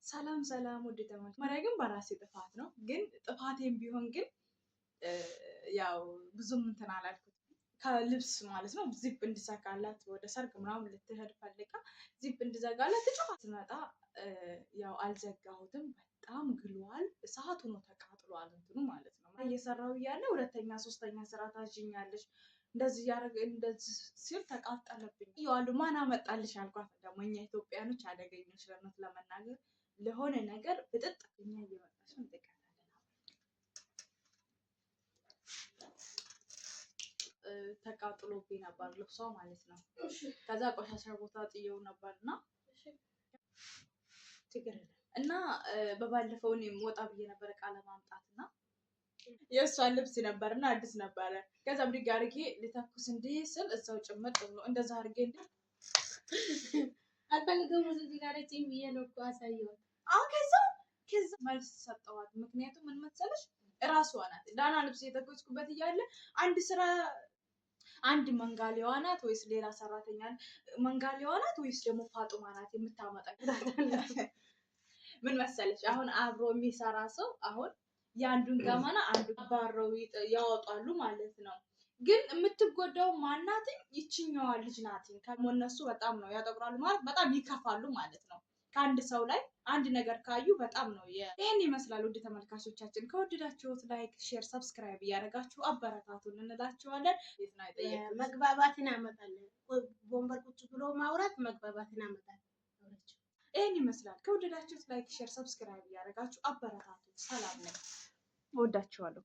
ሰላም ሰላም ውድ ተማሪዎች፣ መሪያ ግን በራሴ ጥፋት ነው። ግን ጥፋቴም ቢሆን ግን ያው ብዙም እንትን አላልኩት። ከልብስ ማለት ነው ዚፕ እንድዘጋላት ወደ ሰርግ ምናምን ልትሄድ ፈልጋ ዚፕ እንድዘጋላት ትጮህ ስመጣ ያው አልዘጋሁትም። በጣም ግሏል። እሳት ሆኖ ተቃጥሏል እንትኑ ማለት ነው። እየሰራው እያለ ሁለተኛ ሶስተኛ ስራ ታዥኛለች እንደዚህ ያደረገ እንደዚህ ሲል ተቃጠለብኝ። ይዋሉ ማን አመጣልሽ አልኳት። ደግሞ እኛ ኢትዮጵያኖች አደገኞች ለእውነት ለመናገር ለሆነ ነገር ብጥጥ እኛ እየመጣሽ እንጠቃለን። ተቃጥሎብኝ ነበር ልብሷ ማለት ነው። ከዛ ቆሻሻ ቦታ ጥየው ነበርና እና በባለፈው እኔም ወጣ ብዬ ነበር ቃለ ማምጣትና የእሷን ልብስ ነበርና አዲስ ነበረ። ከዛ ብድግ አድርጌ ልተኩስ እንዲህ ስል እዛው ጭምቅ ብሎ እንደዛ አድርጌ እንደ አልፈልገውም እዚህ ጋር ጭኝ ብዬ ነው እኮ አሳየኋት። ከዛ መልስ ሰጠኋት። ምክንያቱም ምን መሰለሽ እራሷ ናት ዳና ልብስ የተኮስኩበት እያለ አንድ መንጋሌዋ ናት ወይስ ሌላ ሰራተኛ መንጋሌዋ ናት ወይስ ደግሞ ፋጡማ ናት የምታመጣ? ምን መሰለሽ አሁን አብሮ የሚሰራ ሰው አሁን የአንዱን ገመና አንዱ ባረው ያወጣሉ ማለት ነው። ግን የምትጎዳው ማናትኝ ይችኛዋ ልጅ ናትኝ። ከሞነሱ በጣም ነው ያጠቁራሉ ማለት በጣም ይከፋሉ ማለት ነው። ከአንድ ሰው ላይ አንድ ነገር ካዩ በጣም ነው ይሄን ይመስላል። ውድ ተመልካቾቻችን ከወደዳችሁት ላይክ፣ ሼር፣ ሰብስክራይብ እያደረጋችሁ አበረታቱን እንላችኋለን። መግባባትን ያመጣል። ወንበር ቁጭ ብሎ ማውራት መግባባትን ያመጣል። ይሄን ይመስላል። ከወደዳችሁት ላይክ፣ ሼር፣ ሰብስክራይብ እያደረጋችሁ አበረታቱን። ሰላም ነኝ። እወዳችኋለሁ።